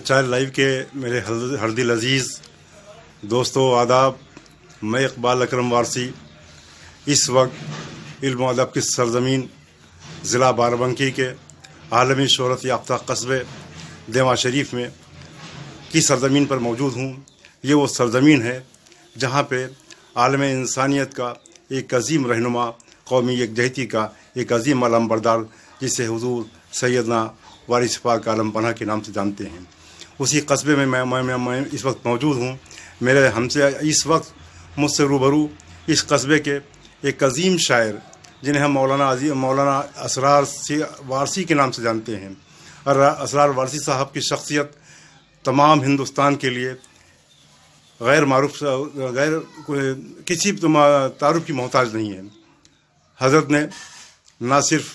Child life کے میرے ہر دل عزیز دوستوں آداب، میں اقبال اکرم وارثی اس وقت علم و ادب کی سرزمین ضلع بارہ کے عالمی شہرت یافتہ قصبے دیواں شریف میں کی سرزمین پر موجود ہوں۔ یہ وہ سرزمین ہے جہاں پہ عالم انسانیت کا ایک عظیم رہنما، قومی یکجہتی کا ایک عظیم علم بردار، جسے حضور سیدنا وارث پاک عالم پناہ کے نام سے جانتے ہیں، اسی قصبے میں میں اس وقت موجود ہوں۔ میرے ہم سے اس وقت مجھ سے روبرو اس قصبے کے ایک عظیم شاعر، جنہیں ہم مولانا اسرار وارثی کے نام سے جانتے ہیں۔ اور اسرار وارثی صاحب کی شخصیت تمام ہندوستان کے لیے غیر کسی تعارف کی محتاج نہیں ہے۔ حضرت نے نہ صرف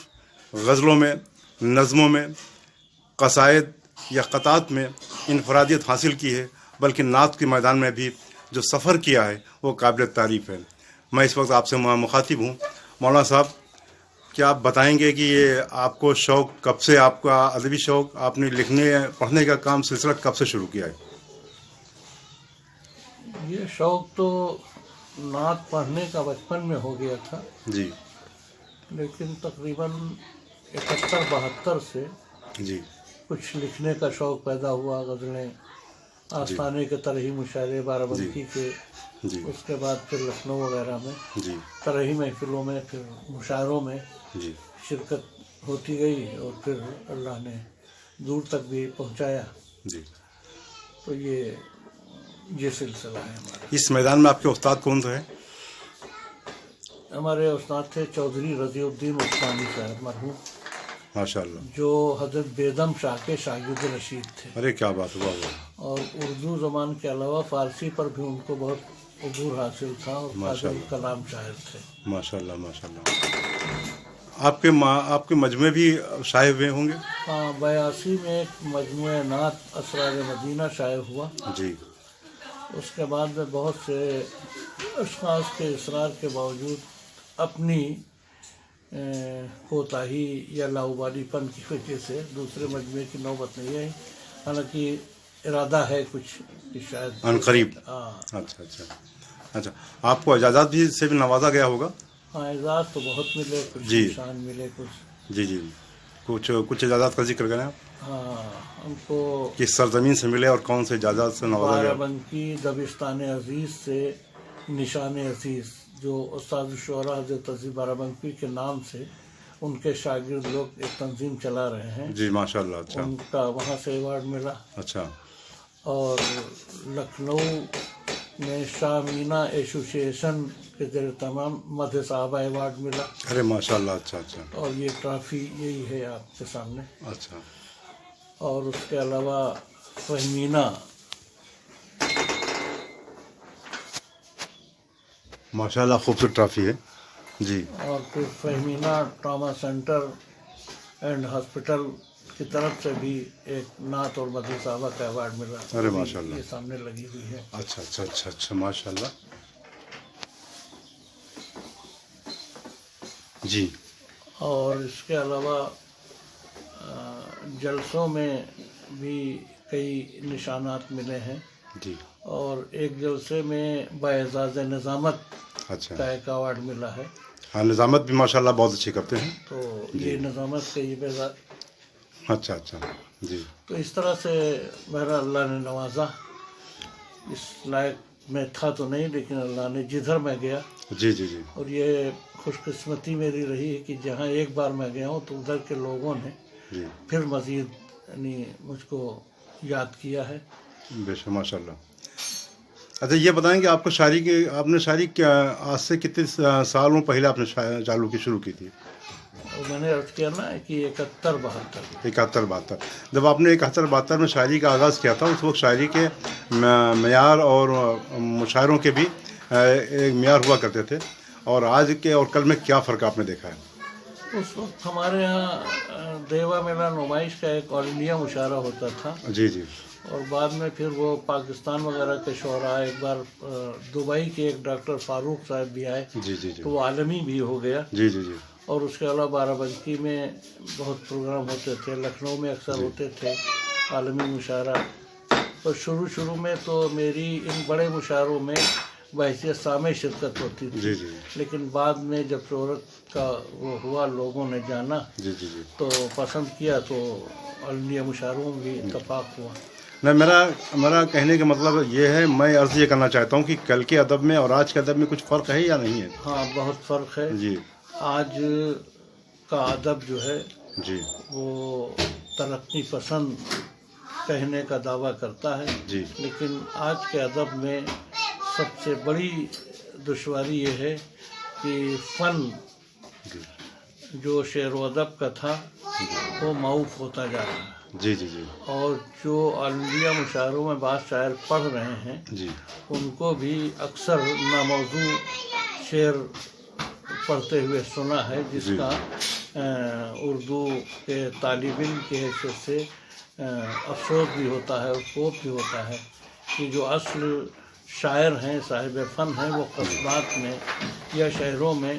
غزلوں میں، نظموں میں، قصائد یا قطعات میں انفرادیت حاصل کی ہے، بلکہ نعت کے میدان میں بھی جو سفر کیا ہے وہ قابل تعریف ہے۔ میں اس وقت آپ سے مخاطب ہوں۔ مولانا صاحب، کیا آپ بتائیں گے کہ یہ آپ کو شوق کب سے، آپ کا ادبی شوق، آپ نے لکھنے پڑھنے کا کام سلسلہ کب سے شروع کیا ہے؟ یہ شوق تو نعت پڑھنے کا بچپن میں ہو گیا تھا جی، لیکن تقریباً 71-72 سے جی، کچھ لکھنے کا شوق پیدا ہوا۔ غزلیں، آستانے کے طرحی مشاعرے بارہ بنکی کے، جی، اس کے بعد پھر لکھنؤ وغیرہ میں جی، طرحی محفلوں میں، پھر مشاعروں میں جی، شرکت ہوتی گئی، اور پھر اللہ نے دور تک بھی پہنچایا۔ جی۔ تو یہ سلسلہ ہے ہمارا۔ اس میدان میں آپ کے استاد کون سے ہیں؟ ہمارے استاد تھے چودھری رضی الدین عثمانی صاحب مرحوم، ماشاء اللہ۔ جو حضرت بیدم شاہ کے شاگرد رشید تھے، ارے کیا بات ہوا! اور اردو زبان کے علاوہ فارسی پر بھی ان کو بہت عبور حاصل تھا، اور فاضل کلام شاعر تھے۔ ماشاء اللہ، ماشاء اللہ۔ آپ کے مجموعے بھی شائع ہوئے ہوں گے؟ ہاں، 82 میں ایک مجموعہ نعت اسرار مدینہ شائع ہوا۔ جی، اس کے بعد میں بہت سے اشخاص کے اصرار کے باوجود اپنی کوتاہی یا لاابالی پن کی وجہ سے دوسرے مجموعے کی نوبت نہیں آئی، حالانکہ ارادہ ہے کچھ کہ شاید عن قریب۔ ہاں، اچھا اچھا اچھا۔ آپ کو اعزازات بھی سے بھی نوازا گیا ہوگا؟ ہاں، اعزاز تو بہت ملے، کچھ جی، نشان ملے، کچھ۔ جی جی، کچھ اعزازات کا ذکر کریں آپ؟ ہاں، ہم کو کس سرزمین سے ملے اور کون سے اعزازات سے نوازا بارہ گیا؟ بنکی دبستان عزیز سے نشان عزیز، جو استاد الشعراء حضرت عزیز بارہ بنکی کے نام سے ان کے شاگرد لوگ ایک تنظیم چلا رہے ہیں، جی، ماشاء اللہ۔ اچھا ان کا وہاں سے ایوارڈ ملا۔ اچھا، اور لکھنؤ میں شاہ مینا ایسوسیشن کے زیر تمام مدح صحابہ ایوارڈ ملا۔ ارے ماشاء اللہ، اچھا اچھا اور یہ ٹرافی یہی ہے آپ کے سامنے۔ اچھا۔ اور اس کے علاوہ فہمینا، ماشاء اللہ، خوبصورت ٹرافی ہے۔ جی، اور پھر فہمینا ٹراما سینٹر اینڈ ہاسپٹل کی طرف سے بھی ایک نعت اور مدح صحابہ کا ایوارڈ ملا۔ ارے ماشاء اللہ، یہ سامنے لگی ہوئی ہے۔ اچھا اچھا اچھا اچھا، ماشاء اللہ۔ جی، اور اس کے علاوہ جلسوں میں بھی کئی نشانات ملے ہیں، جی، اور ایک جلسے میں باعزاز نظامت اچھا۔ کا ایک ایوارڈ ملا ہے۔ ہاں، نظامت بھی ماشاء اللہ بہت اچھی کرتے ہیں۔ تو یہ نظامت کے یہ اچھا اچھا، جی، تو اس طرح سے میرا اللہ نے نوازا۔ اس لائق میں تھا تو نہیں، لیکن اللہ نے جدھر میں گیا، جی، جی، جی، اور یہ خوش قسمتی میری رہی ہے کہ جہاں ایک بار میں گیا ہوں تو ادھر کے لوگوں نے جی، پھر مزید یعنی مجھ کو یاد کیا ہے۔ بے شک، ماشاء اللہ۔ اچھا، یہ بتائیں کہ آپ کو آپ نے شاعری آج سے کتنے سالوں پہلے آپ نے چالو کی شروع کی تھی؟ اور میں نے عرض کیا نا کہ 71-72 71-72 جب آپ نے 71-72 میں شاعری کا آغاز کیا تھا، اس وقت شاعری کے معیار اور مشاعروں کے بھی ایک معیار ہوا کرتے تھے، اور آج کے اور کل میں کیا فرق آپ نے دیکھا ہے؟ اس وقت ہمارے ہاں دیوا میلہ نمائش کا ایک آل انڈیا مشاعرہ ہوتا تھا، جی جی، اور بعد میں پھر وہ پاکستان وغیرہ کے شعراء، ایک بار دبئی کے ایک ڈاکٹر فاروق صاحب بھی آئے، جی جی جی، تو وہ عالمی بھی ہو گیا۔ جی جی جی، اور اس کے علاوہ بارہ بنکی میں بہت پروگرام ہوتے تھے، لکھنؤ میں اکثر ہوتے تھے عالمی مشاعرہ، تو شروع میں تو میری ان بڑے مشاعروں میں بحیثیت سامع شرکت ہوتی تھی، جی جی لیکن بعد میں جب شہرت کا وہ ہوا، لوگوں نے جانا جی جی جی تو پسند کیا، تو عالمیہ مشاعروں میں بھی اتفاق ہوا۔ نہیں، میرا کہنے کا مطلب یہ ہے، میں عرض یہ کرنا چاہتا ہوں کہ کل کے ادب میں اور آج کے ادب میں کچھ فرق ہے یا نہیں ہے؟ ہاں، بہت فرق ہے۔ جی آج کا ادب جو ہے جی وہ ترقی پسند کہنے کا دعویٰ کرتا ہے، جی لیکن آج کے ادب میں سب سے بڑی دشواری یہ ہے کہ فن جی جو شعر و ادب کا تھا وہ معاف ہوتا جا رہا ہے، جی جی جی اور جو عالمیہ مشاعروں میں بعض شاعر پڑھ رہے ہیں جی ان کو بھی اکثر ناموضوع شعر پڑھتے ہوئے سنا ہے، جس جی کا اردو کے طالب علم کی حیثیت سے افسوس بھی ہوتا ہے اور خوف بھی ہوتا ہے کہ جو اصل شاعر ہیں، صاحب فن ہیں، وہ قصبات میں یا شہروں میں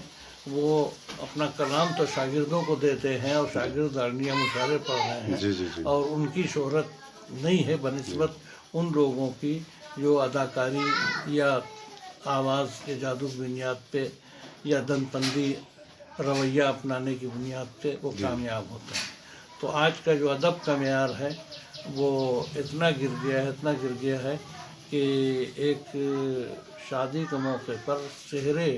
وہ اپنا کلام تو شاگردوں کو دیتے ہیں، اور شاگرد عالمیہ مشاعرے پڑھ رہے ہیں، جی جی جی اور ان کی شہرت نہیں ہے بنسبت ان لوگوں کی جو اداکاری یا آواز کے جادو کی بنیاد پہ یا دن پندی رویہ اپنانے کی بنیاد پہ وہ کامیاب ہوتے ہیں۔ تو آج کا جو ادب کا معیار ہے وہ اتنا گر گیا ہے کہ ایک شادی کے موقع پر سہرے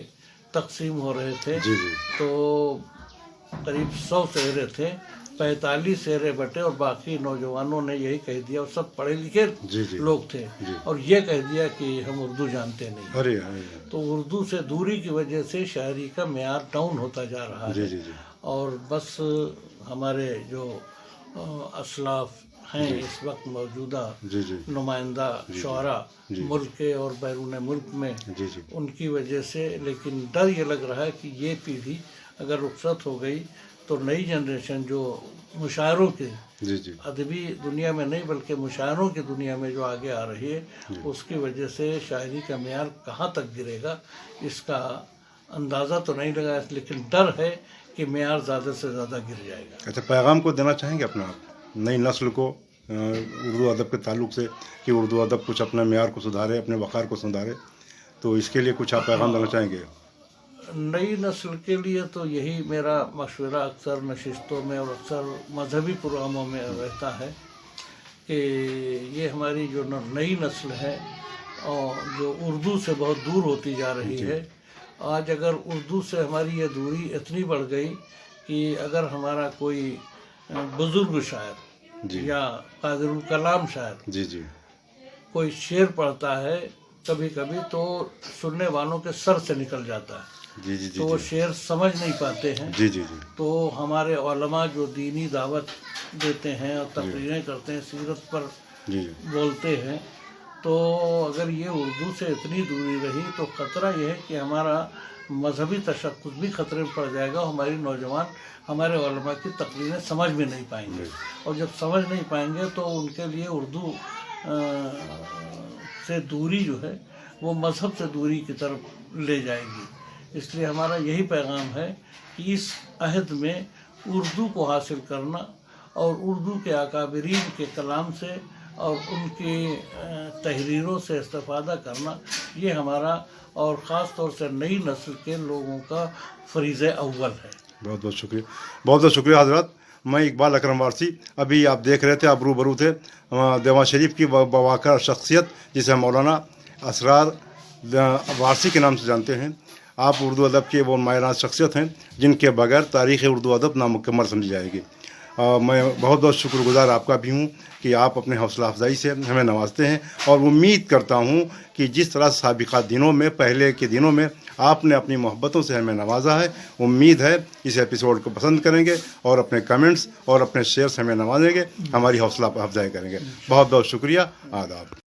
تقسیم ہو رہے تھے، جی جی تو قریب 100 سہرے تھے، 45 سہرے بٹے اور باقی نوجوانوں نے یہی کہہ دیا، اور سب پڑھے لکھے جی جی لوگ تھے، جی اور یہ کہہ دیا کہ ہم اردو جانتے نہیں۔ ارے تو اردو سے دوری کی وجہ سے شاعری کا معیار ڈاؤن ہوتا جا رہا جی ہے، جی جی اور بس ہمارے جو اسلاف ہیں اس وقت موجودہ جی جی نمائندہ شعراء جی ملک کے اور بیرون ملک میں، جی جی ان کی وجہ سے، لیکن ڈر یہ لگ رہا ہے کہ یہ پیڑھی اگر رخصت ہو گئی تو نئی جنریشن جو مشاعروں کے جی جی ادبی دنیا میں نہیں بلکہ مشاعروں کی دنیا میں جو آگے آ رہی ہے، اس کی وجہ سے شاعری کا معیار کہاں تک گرے گا اس کا اندازہ تو نہیں لگا، لیکن ڈر ہے کہ معیار زیادہ سے زیادہ گر جائے گا۔ اچھا، پیغام کو دینا چاہیں گے اپنا آپ نئی نسل کو اردو ادب کے تعلق سے کہ اردو ادب کچھ اپنے معیار کو سدھارے، اپنے وقار کو سدھارے، تو اس کے لیے کچھ آپ پیغام دینا چاہیں گے؟ نئی نسل کے لیے تو یہی میرا مشورہ اکثر نشستوں میں اور اکثر مذہبی پروگراموں میں رہتا ہے کہ یہ ہماری جو نئی نسل ہے اور جو اردو سے بہت دور ہوتی جا رہی ہے، آج اگر اردو سے ہماری یہ دوری اتنی بڑھ گئی کہ اگر ہمارا کوئی بزرگ شاعر جی یا قادر الکلام شاعر جی جی کوئی شعر پڑھتا ہے کبھی کبھی تو سننے والوں کے سر سے نکل جاتا ہے، جی جی تو وہ شعر سمجھ نہیں پاتے ہیں۔ جی جی جی تو ہمارے علماء جو دینی دعوت دیتے ہیں اور تقریریں کرتے ہیں، سیرت پر جی بولتے ہیں، تو اگر یہ اردو سے اتنی دوری رہی تو خطرہ یہ ہے کہ ہمارا مذہبی تشخص بھی خطرے میں پڑ جائے گا، اور ہماری نوجوان ہمارے علماء کی تقریریں سمجھ میں نہیں پائیں گے، اور جب سمجھ نہیں پائیں گے تو ان کے لیے اردو سے دوری جو ہے وہ مذہب سے دوری کی طرف لے جائے گی۔ اس لیے ہمارا یہی پیغام ہے کہ اس عہد میں اردو کو حاصل کرنا اور اردو کے اکابرین کے کلام سے اور ان کی تحریروں سے استفادہ کرنا، یہ ہمارا اور خاص طور سے نئی نسل کے لوگوں کا فریضہ اول ہے۔ بہت بہت شکریہ، بہت بہت شکریہ حضرات۔ میں اقبال اکرم وارثی، ابھی آپ دیکھ رہے تھے، آپ روبرو تھے دیوان شریف کی باوقار شخصیت جسے مولانا اسرار وارثی کے نام سے جانتے ہیں۔ آپ اردو ادب کے وہ ماہران شخصیت ہیں جن کے بغیر تاریخ اردو ادب نامکمل سمجھی جائے گی۔ میں بہت بہت شکر گزار آپ کا بھی ہوں کہ آپ اپنے حوصلہ افزائی سے ہمیں نوازتے ہیں، اور امید کرتا ہوں کہ جس طرح سابقہ دنوں میں، پہلے کے دنوں میں آپ نے اپنی محبتوں سے ہمیں نوازا ہے، امید ہے اس ایپیسوڈ کو پسند کریں گے اور اپنے کمنٹس اور اپنے شیئر سے ہمیں نوازیں گے، ہماری حوصلہ افزائی کریں گے۔ بہت بہت شکریہ، آداب۔